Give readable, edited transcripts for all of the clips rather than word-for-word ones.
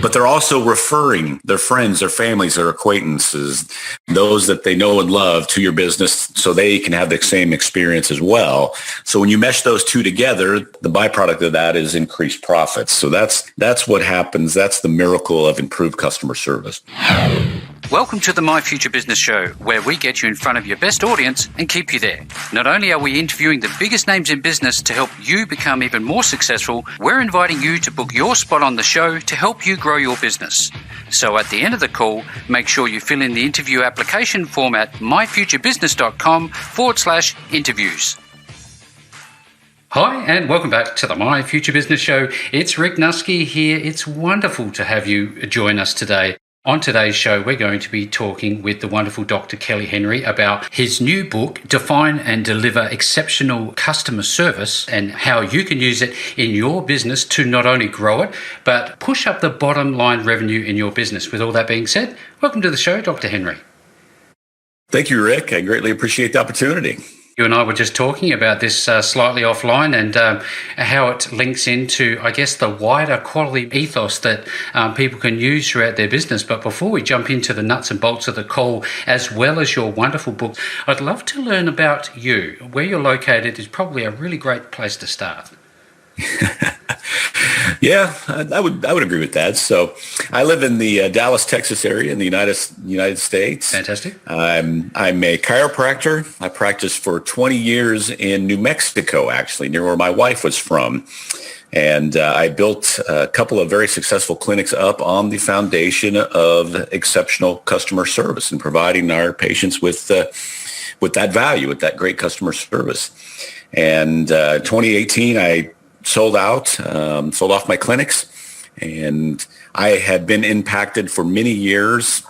but they're also referring their friends, their families, their acquaintances, those that they know and love to your business so they can have the same experience as well. So when you mesh those two together, the byproduct of that is increased profits. So that's what happens. That's the miracle of improved customer service. Welcome to the My Future Business Show, where we get you in front of your best audience and keep you there. Not only are we interviewing the biggest names in business to help you become even more successful, we're inviting you to book your spot on the show to help you grow your business. So at the end of the call, make sure you fill in the interview application form at myfuturebusiness.com/interviews. Hi, and welcome back to the My Future Business Show. It's Rick Nuske here. It's wonderful to have you join us today. On today's show, we're going to be talking with the wonderful Dr. Kelly Henry about his new book, Define and Deliver Exceptional Customer Service, and how you can use it in your business to not only grow it, but push up the bottom line revenue in your business. With all that being said, welcome to the show, Dr. Henry. Thank you, Rick. I greatly appreciate the opportunity. You and I were just talking about this slightly offline and how it links into, I guess, the wider quality ethos that people can use throughout their business. But before we jump into the nuts and bolts of the call, as well as your wonderful book, I'd love to learn about you. Where you're located is probably a really great place to start. Yeah, I would agree with that. So I live in the Dallas, Texas area in the United States. Fantastic. I'm a chiropractor. I practiced for 20 years in New Mexico, actually, near where my wife was from. And I built a couple of very successful clinics up on the foundation of exceptional customer service and providing our patients with that value, with that great customer service. And 2018, I sold off my clinics, and I had been impacted for many years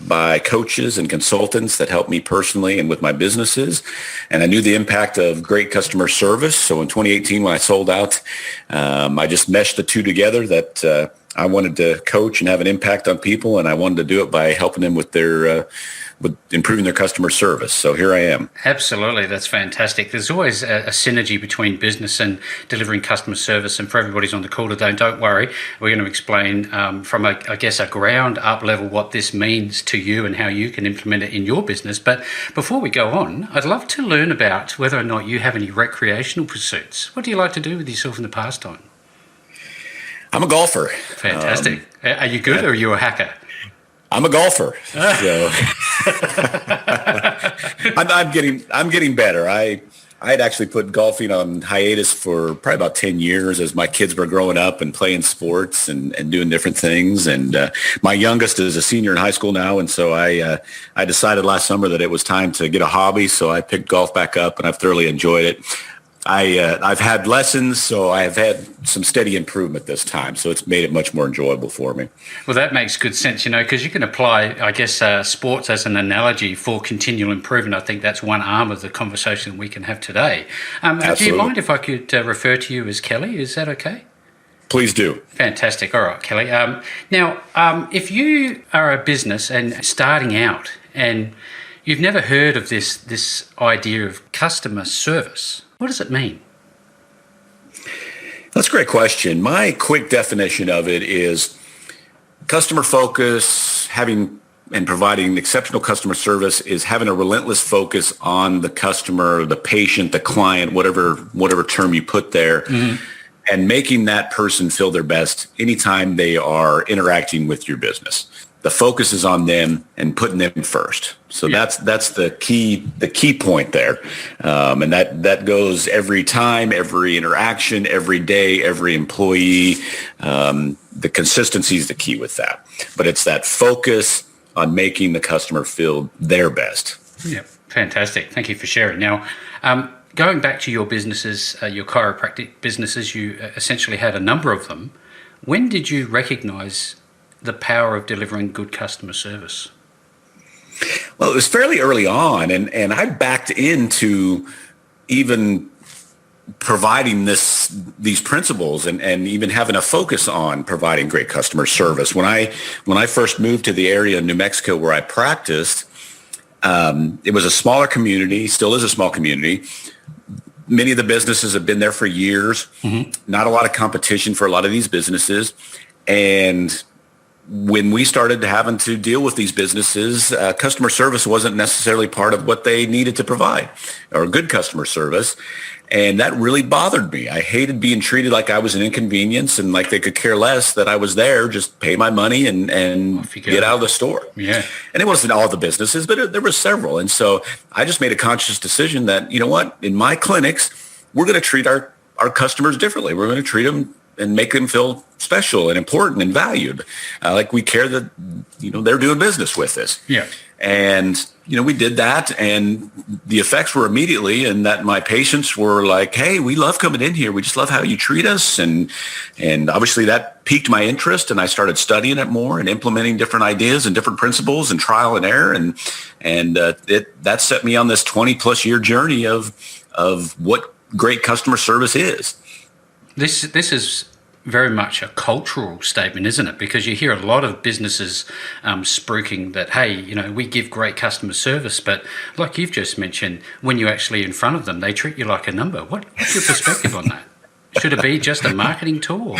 by coaches and consultants that helped me personally and with my businesses. And I knew the impact of great customer service. So in 2018, when I sold out, I just meshed the two together that I wanted to coach and have an impact on people. And I wanted to do it by helping them with with improving their customer service. So here I am. Absolutely. That's fantastic. There's always a synergy between business and delivering customer service. And for everybody's on the call today, don't worry. We're going to explain from, a ground up level what this means to you and how you can implement it in your business. But before we go on, I'd love to learn about whether or not you have any recreational pursuits. What do you like to do with yourself in the pastime? I'm a golfer. Fantastic. Are you good or are you a hacker? I'm a golfer, so I'm getting better. I had actually put golfing on hiatus for probably about 10 years as my kids were growing up and playing sports and doing different things. And my youngest is a senior in high school now, and so I decided last summer that it was time to get a hobby. So I picked golf back up, and I've thoroughly enjoyed it. I've had lessons, so I have had some steady improvement this time. So it's made it much more enjoyable for me. Well, that makes good sense, because you can apply, sports as an analogy for continual improvement. I think that's one arm of the conversation we can have today. Do you mind if I could refer to you as Kelly? Is that okay? Please do. Fantastic. All right, Kelly. Now, if you are a business and starting out and you've never heard of this idea of customer service, what does it mean? That's a great question. My quick definition of it is customer focus, having and providing exceptional customer service is having a relentless focus on the customer, the patient, the client, whatever term you put there, and making that person feel their best anytime they are interacting with your business. The focus is on them and putting them first. So that's the key point there. And that goes every time, every interaction, every day, every employee. The consistency is the key with that. But it's that focus on making the customer feel their best. Yeah, fantastic. Thank you for sharing. Now, going back to your businesses, your chiropractic businesses, you essentially had a number of them. When did you recognize the power of delivering good customer service? Well, it was fairly early on, and I backed into even providing these principles and even having a focus on providing great customer service. When I first moved to the area in New Mexico where I practiced, it was a smaller community, still is a small community. Many of the businesses have been there for years. Not a lot of competition for a lot of these businesses. And when we started having to deal with these businesses, customer service wasn't necessarily part of what they needed to provide, or good customer service. And that really bothered me. I hated being treated like I was an inconvenience and like they could care less that I was there, just pay my money and get out of the store. Yeah. And it wasn't all the businesses, but there were several. And so I just made a conscious decision that, you know what, in my clinics, we're going to treat our customers differently. We're going to treat them and make them feel special and important and valued. Like we care that, they're doing business with us. Yeah. And, we did that, and the effects were immediately in that my patients were like, hey, we love coming in here. We just love how you treat us. And obviously that piqued my interest, and I started studying it more and implementing different ideas and different principles and trial and error. And that set me on this 20 plus year journey of what great customer service is. This is very much a cultural statement, isn't it? Because you hear a lot of businesses spruiking that, hey, we give great customer service, but like you've just mentioned, when you're actually in front of them, they treat you like a number. What's your perspective on that? Should it be just a marketing tool?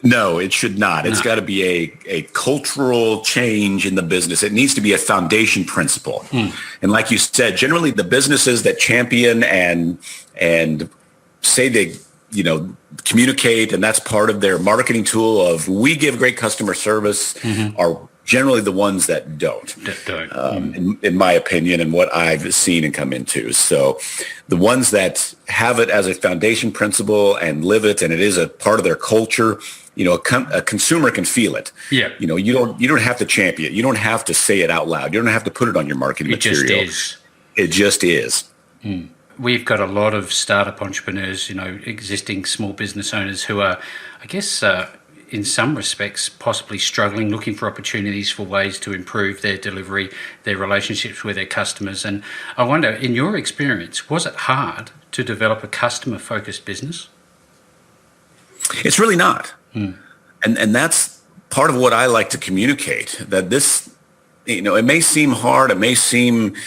No, it should not. It's got to be a cultural change in the business. It needs to be a foundation principle. And like you said, generally the businesses that champion and say they, communicate, and that's part of their marketing tool of we give great customer service, are generally the ones that don't. In my opinion, and what I've seen and come into. So the ones that have it as a foundation principle and live it, and it is a part of their culture, a consumer can feel it. Yeah. You don't have to champion it. You don't have to say it out loud. You don't have to put it on your marketing material. It just is. We've got a lot of startup entrepreneurs, existing small business owners who are, I guess, in some respects, possibly struggling, looking for opportunities for ways to improve their delivery, their relationships with their customers. And I wonder, in your experience, was it hard to develop a customer-focused business? It's really not. And that's part of what I like to communicate, that this, it may seem hard, it may seem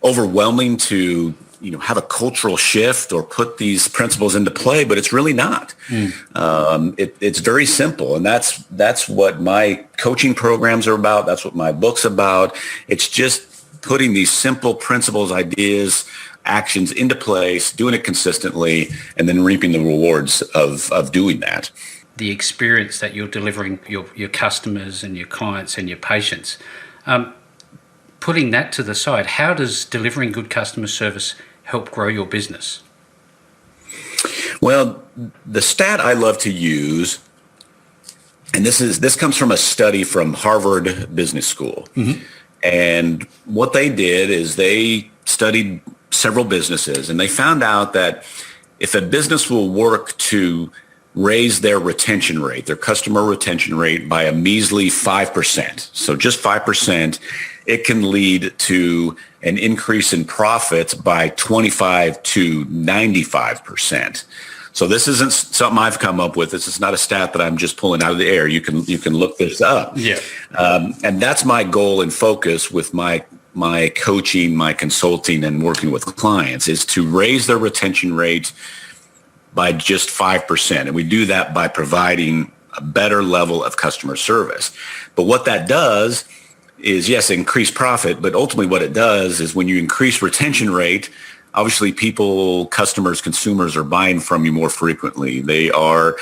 overwhelming to have a cultural shift or put these principles into play, but it's really not. It's very simple. And that's what my coaching programs are about. That's what my book's about. It's just putting these simple principles, ideas, actions into place, doing it consistently, and then reaping the rewards of doing that. The experience that you're delivering your customers and your clients and your patients, putting that to the side, how does delivering good customer service help grow your business? Well, the stat I love to use, and this comes from a study from Harvard Business School. And what they did is they studied several businesses, and they found out that if a business will work to raise their retention rate, their customer retention rate by a measly 5%, so just 5%, it can lead to an increase in profits by 25 to 95%. So this isn't something I've come up with. This is not a stat that I'm just pulling out of the air. You can look this up. Yeah. And that's my goal and focus with my coaching, my consulting, and working with clients is to raise their retention rate by just 5%. And we do that by providing a better level of customer service. But what that does is, yes, increase profit, but ultimately what it does is when you increase retention rate, obviously people, customers, consumers are buying from you more frequently. They are,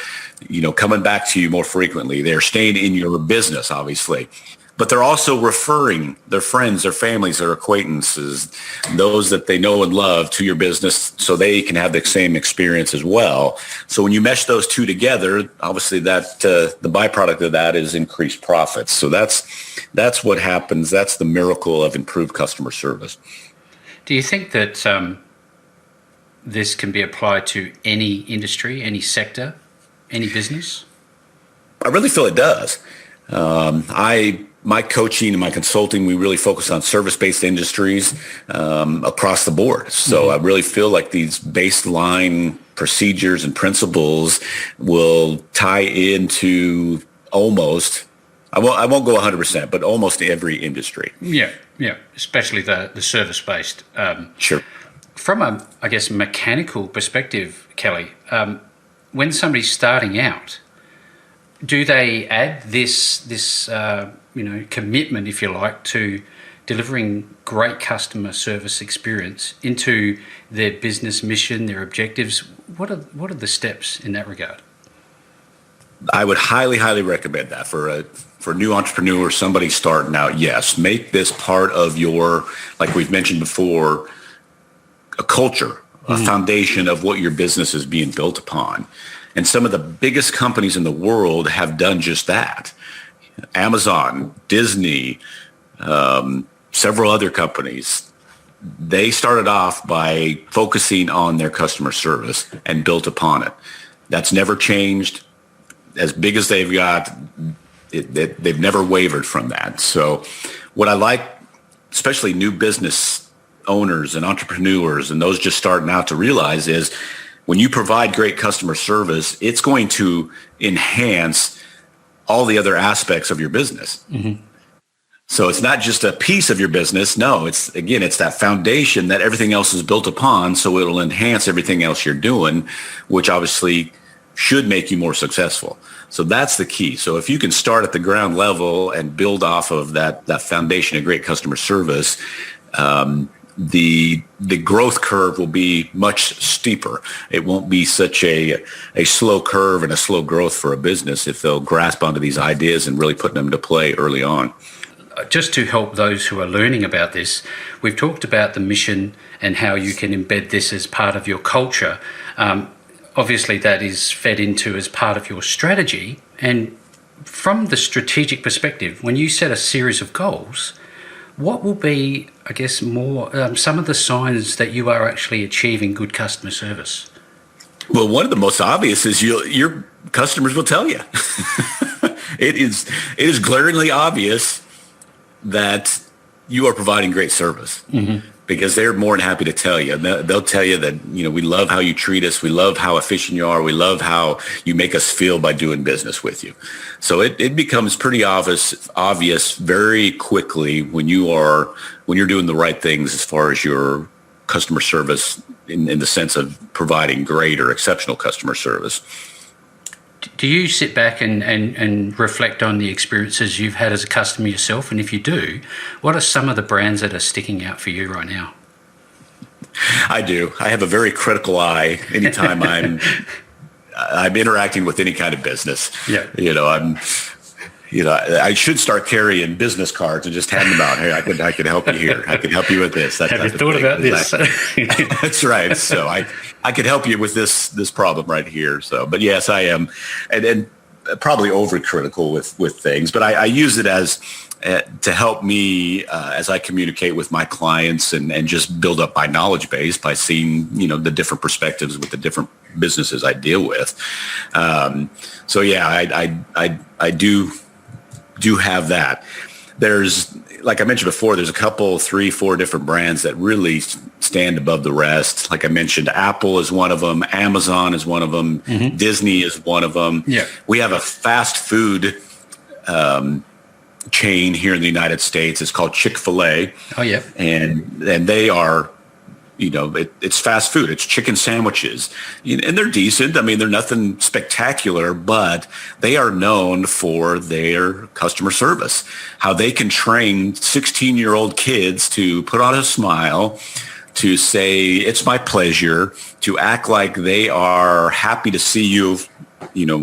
coming back to you more frequently. They're staying in your business, obviously. But they're also referring their friends, their families, their acquaintances, those that they know and love to your business so they can have the same experience as well. So when you mesh those two together, obviously that the byproduct of that is increased profits. So that's what happens. That's the miracle of improved customer service. Do you think that this can be applied to any industry, any sector, any business? I really feel it does. My coaching and my consulting, we really focus on service-based industries across the board. So I really feel like these baseline procedures and principles will tie into almost, I won't go 100%, but almost every industry. Yeah, especially the service-based. Sure. From a, I guess, mechanical perspective, Kelly, when somebody's starting out, do they add this commitment, if you like, to delivering great customer service experience into their business mission, their objectives? What are the steps in that regard? I would highly, highly recommend that for new entrepreneurs, somebody starting out. Yes, make this part of your, like we've mentioned before, a culture, a foundation of what your business is being built upon. And some of the biggest companies in the world have done just that. Amazon, Disney, several other companies, they started off by focusing on their customer service and built upon it. That's never changed. As big as they've got, they've never wavered from that. So what I like, especially new business owners and entrepreneurs and those just starting out to realize is when you provide great customer service, it's going to enhance all the other aspects of your business. Mm-hmm. So it's not just a piece of your business. No, it's that foundation that everything else is built upon. So it'll enhance everything else you're doing, which obviously should make you more successful. So that's the key. So if you can start at the ground level and build off of that foundation of great customer service, the growth curve will be much steeper. It won't be such a slow curve and a slow growth for a business if they'll grasp onto these ideas and really put them to play early on. Just to help those who are learning about this, we've talked about the mission and how you can embed this as part of your culture. Obviously, that is fed into as part of your strategy. And from the strategic perspective, when you set a series of goals, what will be, I guess, more some of the signs that you are actually achieving good customer service? Well, one of the most obvious is your customers will tell you. It is glaringly obvious that you are providing great service. Mm-hmm. Because they're more than happy to tell you. They'll tell you that, we love how you treat us. We love how efficient you are. We love how you make us feel by doing business with you. So it becomes pretty obvious very quickly when you're doing the right things as far as your customer service in the sense of providing great or exceptional customer service. Do you sit back and reflect on the experiences you've had as a customer yourself? And if you do, what are some of the brands that are sticking out for you right now? I do. I have a very critical eye anytime I'm interacting with any kind of business. Yeah. I should start carrying business cards and just hand them out. Hey, I could help you here. I could help you with this. Have you thought about this? That's right. So I could help you with this problem right here. So, but yes, I am, and probably overcritical with things. But I use it as to help me as I communicate with my clients and just build up my knowledge base by seeing the different perspectives with the different businesses I deal with. So yeah, I do have that. There's, like I mentioned before, there's a couple, 3, 4 different brands that really stand above the rest. Like I mentioned, Apple is one of them. Amazon is one of them. Mm-hmm. Disney is one of them. Yeah. We have a fast food chain here in the United States. It's called Chick-fil-A. Oh, yeah. And they are, it's fast food. It's chicken sandwiches. And they're decent. I mean, they're nothing spectacular, but they are known for their customer service, how they can train 16-year-old kids to put on a smile, to say, it's my pleasure, to act like they are happy to see you,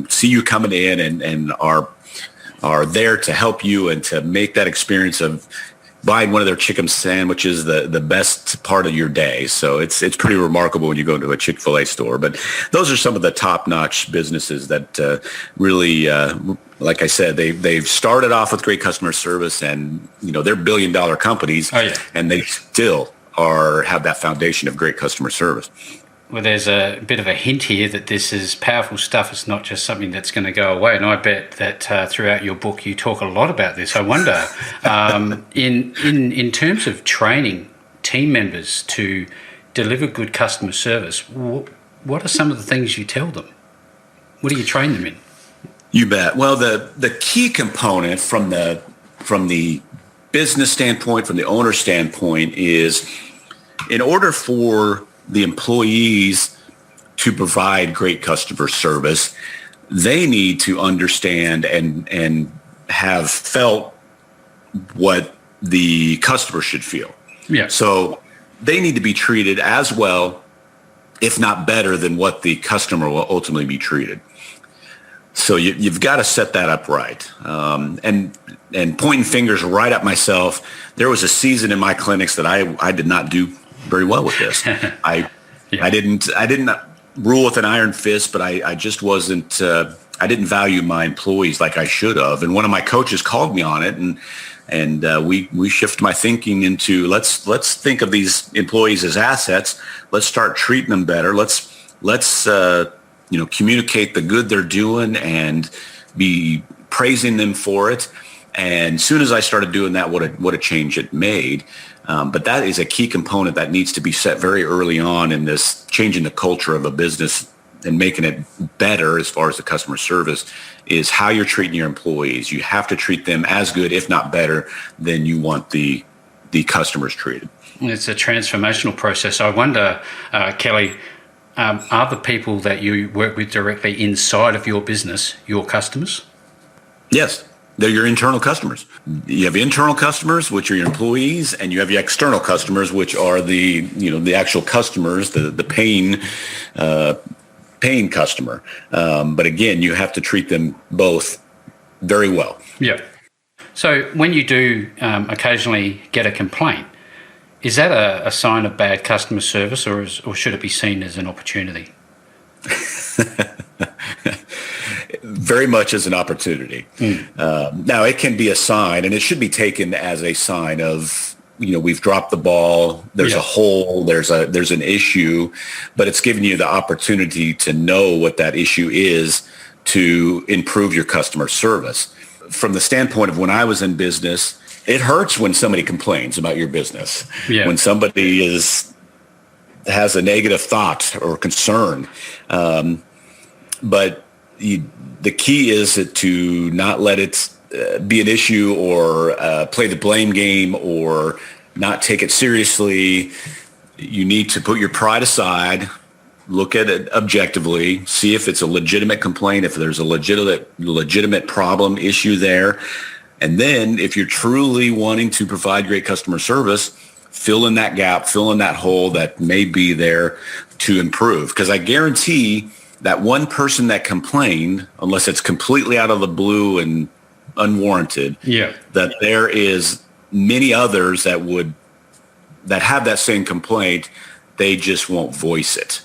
see you coming in and are there to help you and to make that experience of buying one of their chicken sandwiches the best part of your day. So it's pretty remarkable when you go into a Chick-fil-A store. But those are some of the top-notch businesses that really, like I said, they've started off with great customer service, and they're billion-dollar companies, and they still have that foundation of great customer service. Well, there's a bit of a hint here that this is powerful stuff. It's not just something that's going to go away. And I bet that throughout your book, you talk a lot about this. I wonder, in terms of training team members to deliver good customer service, what are some of the things you tell them? What do you train them in? You bet. Well, the key component from the business standpoint, from the owner standpoint, is in order for the employees to provide great customer service, they need to understand and have felt what the customer should feel. Yeah. So they need to be treated as well, if not better, than what the customer will ultimately be treated. So you've got to set that up right. And pointing fingers right at myself, there was a season in my clinics that I did not do very well with this. I didn't rule with an iron fist, but I just wasn't. I didn't value my employees like I should have. And one of my coaches called me on it, and we shift my thinking into let's think of these employees as assets. Let's start treating them better. Let's communicate the good they're doing and be praising them for it. And as soon as I started doing that, what a change it made. But that is a key component that needs to be set very early on in this changing the culture of a business and making it better as far as the customer service is how you're treating your employees. You have to treat them as good, if not better, than you want the customers treated. It's a transformational process. I wonder, Kelly, are the people that you work with directly inside of your business your customers? Yes. They're your internal customers. You have internal customers, which are your employees, and you have your external customers, which are the actual customers, the paying customer. But again, you have to treat them both very well. Yeah. So when you do occasionally get a complaint, is that a sign of bad customer service, or should it be seen as an opportunity? Very much as an opportunity. Now, it can be a sign, and it should be taken as a sign of, we've dropped the ball. There's a hole. There's an issue, but it's giving you the opportunity to know what that issue is to improve your customer service. From the standpoint of when I was in business, it hurts when somebody complains about your business. Yeah. When somebody has a negative thought or concern, but the key is to not let it be an issue or play the blame game or not take it seriously. You need to put your pride aside, look at it objectively, see if it's a legitimate complaint, if there's a legitimate problem issue there. And then if you're truly wanting to provide great customer service, fill in that gap, fill in that hole that may be there to improve. Because I guarantee that one person that complained, unless it's completely out of the blue and unwarranted, that there is many others that have that same complaint, they just won't voice it.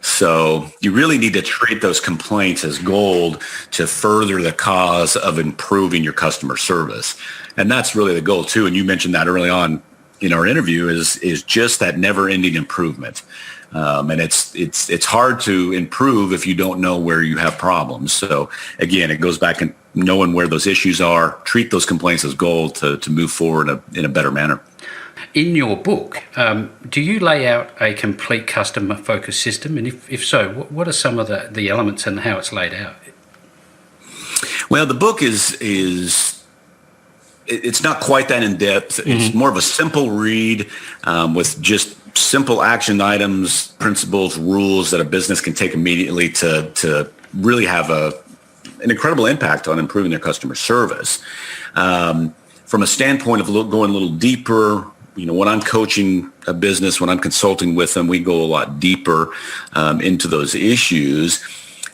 So you really need to treat those complaints as gold to further the cause of improving your customer service. And that's really the goal too. And you mentioned that early on in our interview is just that never-ending improvement. And it's hard to improve if you don't know where you have problems. So again, it goes back and knowing where those issues are, treat those complaints as gold to move forward in a better manner. In your book, do you lay out a complete customer-focused system? And if so, what are some of the elements and how it's laid out? Well, the book it's not quite that in-depth. Mm-hmm. It's more of a simple read with just simple action items, principles, rules that a business can take immediately to really have an incredible impact on improving their customer service. From a standpoint of going a little deeper, when I'm coaching a business, when I'm consulting with them, we go a lot deeper into those issues.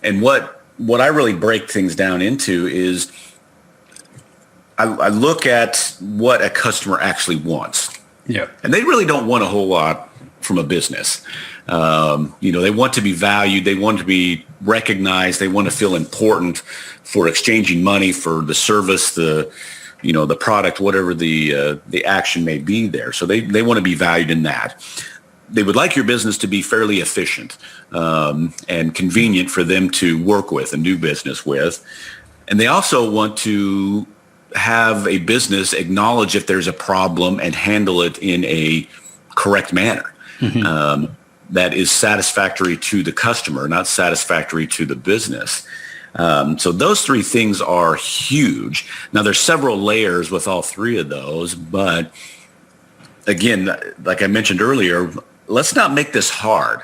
And what I really break things down into is I look at what a customer actually wants. Yeah. And they really don't want a whole lot from a business. They want to be valued. They want to be recognized. They want to feel important for exchanging money for the service, the product, whatever the action may be there. So they want to be valued in that. They would like your business to be fairly efficient and convenient for them to work with and do business with. And they also want to have a business acknowledge if there's a problem and handle it in a correct manner. Mm-hmm. That is satisfactory to the customer, not satisfactory to the business. So those three things are huge. Now, there's several layers with all three of those, but again, like I mentioned earlier, let's not make this hard.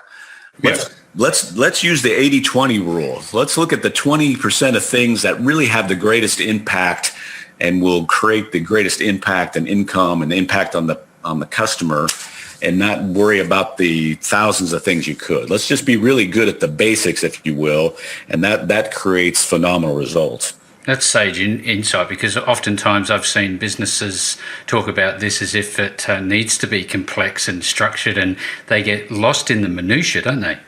let's use the 80-20 rule. Let's look at the 20% of things that really have the greatest impact and will create the greatest impact and income and impact on the customer, and not worry about the thousands of things you could. Let's just be really good at the basics, if you will, and that creates phenomenal results. That's sage insight, because oftentimes I've seen businesses talk about this as if it needs to be complex and structured, and they get lost in the minutiae, don't they?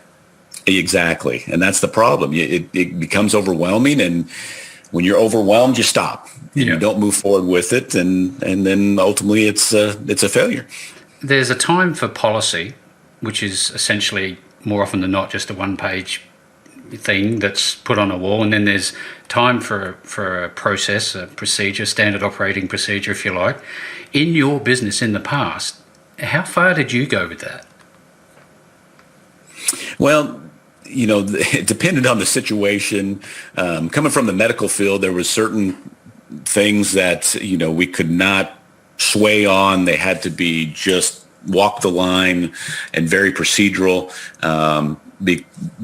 Exactly, and that's the problem. It becomes overwhelming, and when you're overwhelmed, you stop. You don't move forward with it, and then ultimately it's a failure. There's a time for policy, which is essentially more often than not just a one-page thing that's put on a wall, and then there's time for a process, a procedure, standard operating procedure, if you like. In your business in the past, how far did you go with that? Well, it depended on the situation. Coming from the medical field, there was certain things that we could not sway on. They had to be just walk the line and very procedural.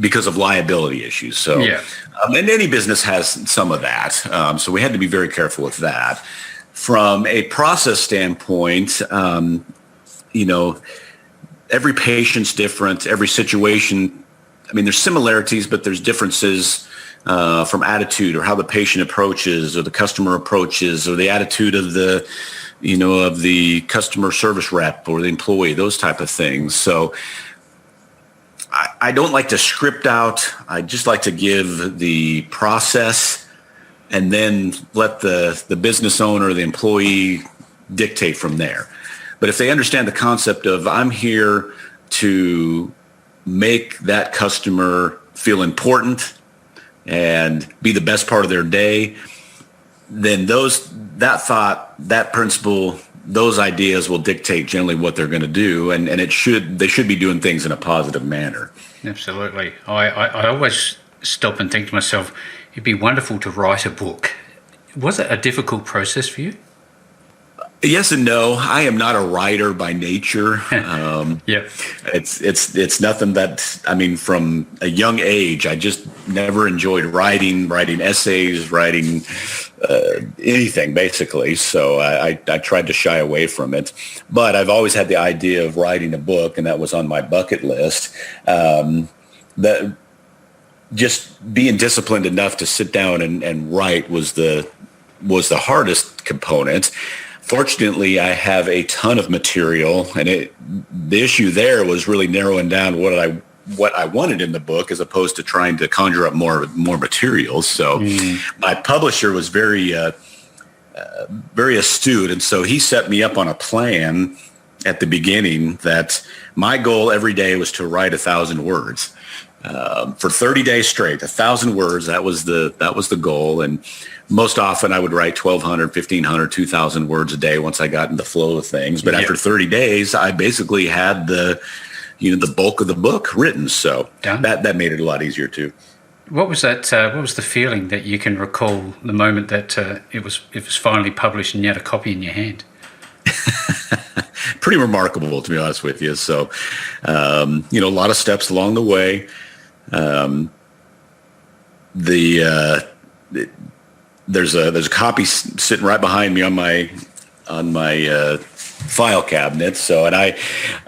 Because of liability issues. So, and any business has some of that. So we had to be very careful with that. From a process standpoint, every patient's different. Every situation, there's similarities, but there's differences from attitude or how the patient approaches or the customer approaches or the attitude of the customer service rep or the employee, those type of things. So I don't like to script out. I just like to give the process and then let the business owner, the employee dictate from there. But if they understand the concept of I'm here to make that customer feel important and be the best part of their day, then that thought, that principle, those ideas will dictate generally what they're going to do, and they should be doing things in a positive manner. Absolutely. I always stop and think to myself, it'd be wonderful to write a book. Was it a difficult process for you? Yes and no. I am not a writer by nature. It's nothing that, from a young age, I just never enjoyed writing essays, writing anything basically. So I tried to shy away from it, but I've always had the idea of writing a book, and that was on my bucket list. That just being disciplined enough to sit down and write was the hardest component. Fortunately, I have a ton of material, and the issue there was really narrowing down what I wanted in the book, as opposed to trying to conjure up more materials. So my publisher was very astute, and so he set me up on a plan at the beginning that my goal every day was to write 1,000 words for 30 days straight. 1,000 words, that was the goal. And most often I would write 1,200, 1,500, 2,000 words a day once I got in the flow of things. But after 30 days, I basically had the bulk of the book written. So that made it a lot easier too. What was that? What was the feeling that you can recall the moment that it was finally published and you had a copy in your hand? Pretty remarkable, to be honest with you. So, a lot of steps along the way. There's a copy sitting right behind me on my file cabinet. So, and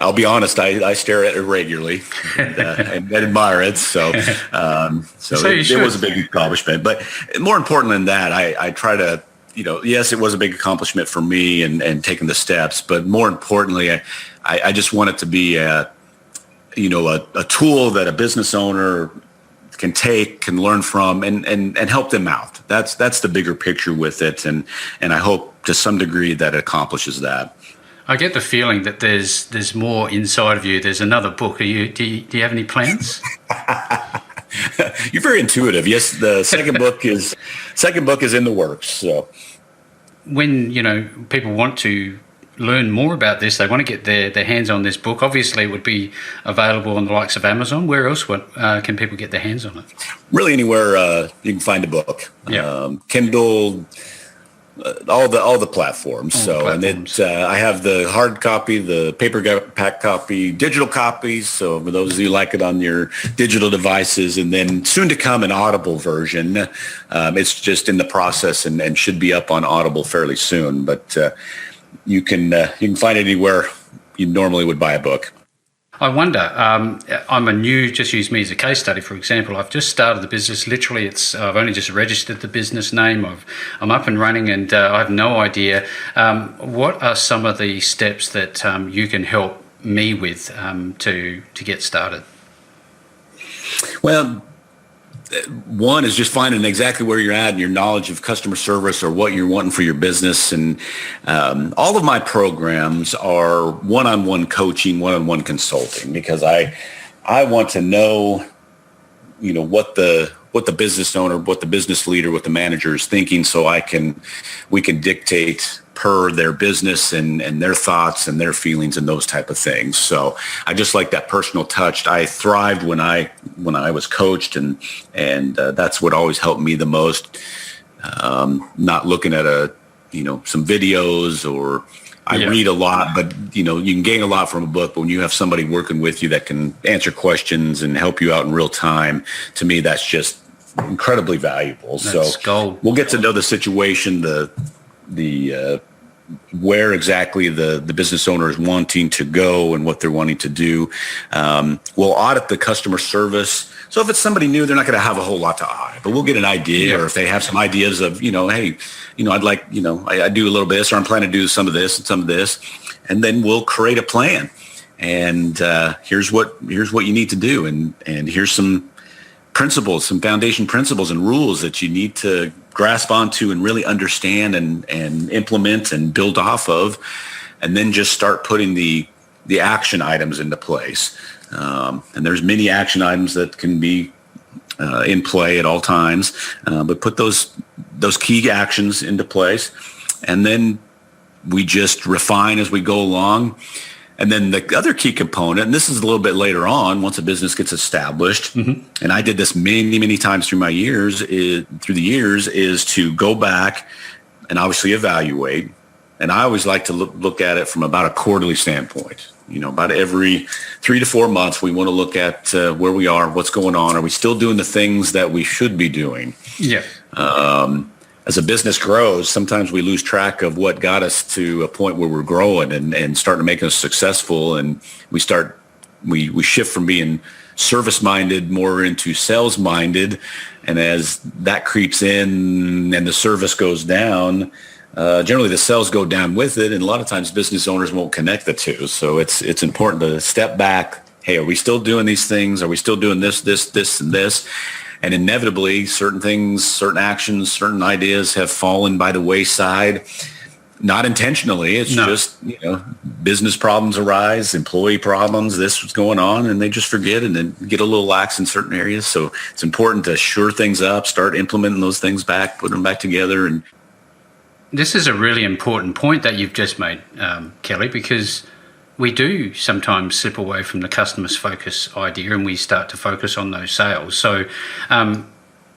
I'll be honest, I stare at it regularly and admire it. So it was a big accomplishment. But more important than that, I try to, yes, it was a big accomplishment for me and taking the steps. But more importantly, I just want it to be a tool that a business owner can learn from and help them out. That's the bigger picture with it. And I hope to some degree that it accomplishes that. I get the feeling that there's more inside of you. There's another book. Do you have any plans? You're very intuitive. Yes, the second book is in the works. So when people want to learn more about this, they want to get their hands on this book. Obviously, it would be available on the likes of Amazon. Where else can people get their hands on it? Really, anywhere you can find a book. Yeah. Kindle, all the platforms. And I have the hard copy, the paperback copy, digital copies. So for those of you who like it on your digital devices, and then soon to come an Audible version. It's just in the process and should be up on Audible fairly soon. But you can find it anywhere you normally would buy a book. I wonder, just use me as a case study, for example. I've just started the business. Literally, I've only just registered the business name. I'm up and running, and I have no idea. What are some of the steps that you can help me with to get started? Well, one is just finding exactly where you're at and your knowledge of customer service or what you're wanting for your business. And all of my programs are one-on-one coaching, one-on-one consulting, because I want to know, what the business owner, what the business leader, what the manager is thinking, so we can dictate per their business and their thoughts and their feelings and those type of things. So I just like that personal touch. I thrived when I was coached, and that's what always helped me the most. Not looking at some videos, or I read a lot, but you can gain a lot from a book. But when you have somebody working with you that can answer questions and help you out in real time, to me, that's just incredibly valuable. That's gold. We'll get to know the situation, the where exactly the business owner is wanting to go and what they're wanting to do. We'll audit the customer service. So if it's somebody new, they're not going to have a whole lot to audit, but we'll get an idea. Or if they have some ideas of, hey, I'd like, I do a little bit of this, or I'm planning to do some of this and some of this, and then we'll create a plan. And here's what you need to do, and here's some principles, some foundation principles and rules that you need to grasp onto and really understand and implement and build off of, and then just start putting the action items into place. And there's many action items that can be in play at all times, but put those key actions into place, and then we just refine as we go along. And then the other key component, and this is a little bit later on, once a business gets established, and I did this many, many times through the years, is to go back and obviously evaluate. And I always like to look at it from about a quarterly standpoint. About every 3 to 4 months, we want to look at where we are, what's going on. Are we still doing the things that we should be doing? Yeah. As a business grows, sometimes we lose track of what got us to a point where we're growing and starting to make us successful. And we shift from being service-minded more into sales-minded. And as that creeps in and the service goes down, generally the sales go down with it. And a lot of times business owners won't connect the two. So it's important to step back. Hey, are we still doing these things? Are we still doing this, and this? And inevitably, certain things, certain actions, certain ideas have fallen by the wayside, not intentionally. It's just, business problems arise, employee problems, this was going on, and they just forget and then get a little lax in certain areas. So it's important to shore things up, start implementing those things back, put them back together. And this is a really important point that you've just made, Kelly, because we do sometimes slip away from the customer's focus idea, and we start to focus on those sales. So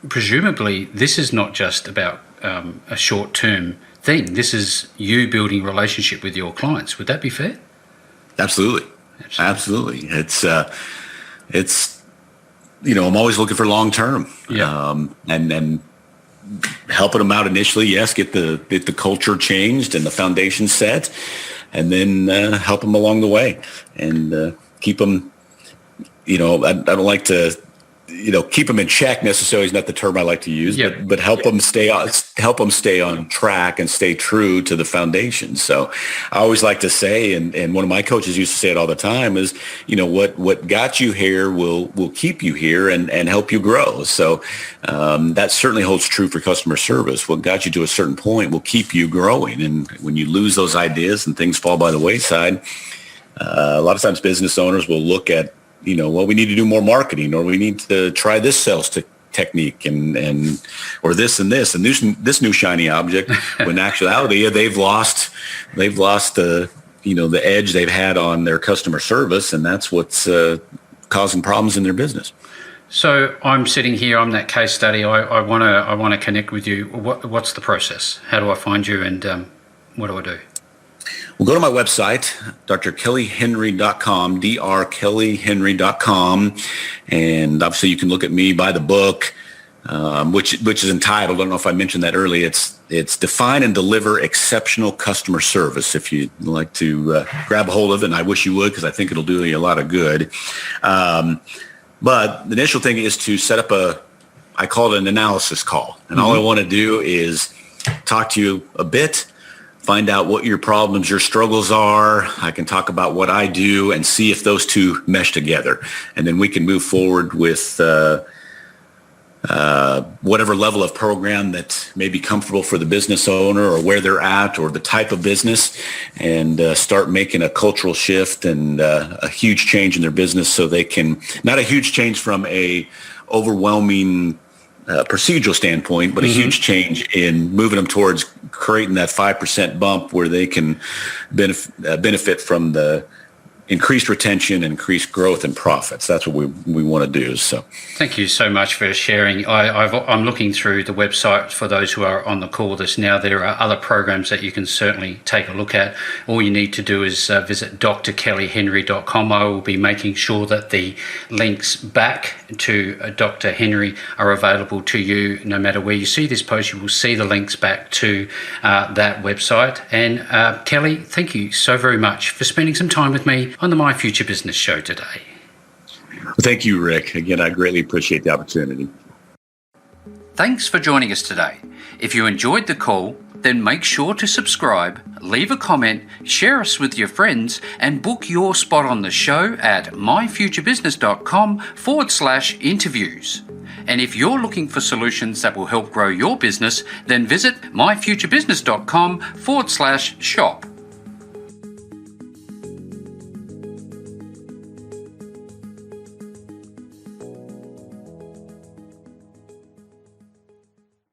presumably this is not just about a short-term thing. This is you building a relationship with your clients. Would that be fair? Absolutely. It's I'm always looking for long-term. And helping them out initially, yes, get the culture changed and the foundation set, and then help them along the way and keep them, I don't like to, keep them in check necessarily is not the term I like to use, but help them stay on track and stay true to the foundation. So I always like to say, and one of my coaches used to say it all the time, is, what got you here will keep you here and help you grow. So that certainly holds true for customer service. What got you to a certain point will keep you growing. And when you lose those ideas and things fall by the wayside, a lot of times business owners will look at, well, we need to do more marketing, or we need to try this sales technique and or this and this new shiny object. When in actuality, they've lost the edge they've had on their customer service, and that's what's causing problems in their business. So I'm sitting here, I'm that case study. I want to connect with you. What's the process? How do I find you, and what do I do? Well, go to my website, drkellyhenry.com, drkellyhenry.com, and obviously you can look at me, buy the book, which is entitled, I don't know if I mentioned that earlier, it's Define and Deliver Exceptional Customer Service. If you'd like to grab a hold of it, and I wish you would, because I think it'll do you a lot of good. But the initial thing is to set up I call it an analysis call. And all I want to do is talk to you a bit, find out what your problems, your struggles are. I can talk about what I do and see if those two mesh together. And then we can move forward with whatever level of program that may be comfortable for the business owner, or where they're at, or the type of business, and start making a cultural shift and a huge change in their business, so they can, not a huge change from a overwhelming procedural standpoint, but a huge change in moving them towards creating that 5% bump where they can benefit from the increased retention, increased growth and profits. That's what we want to do. So thank you so much for sharing. I'm looking through the website for those who are on the call this now. There are other programs that you can certainly take a look at. All you need to do is visit drkellyhenry.com. I will be making sure that the links back to Dr. Henry are available to you. No matter where you see this post, you will see the links back to that website. And Kelly, thank you so very much for spending some time with me on the My Future Business show today. Well, thank you, Rick. Again, I greatly appreciate the opportunity. Thanks for joining us today. If you enjoyed the call, then make sure to subscribe, leave a comment, share us with your friends, and book your spot on the show at myfuturebusiness.com/interviews. And if you're looking for solutions that will help grow your business, then visit myfuturebusiness.com/shop.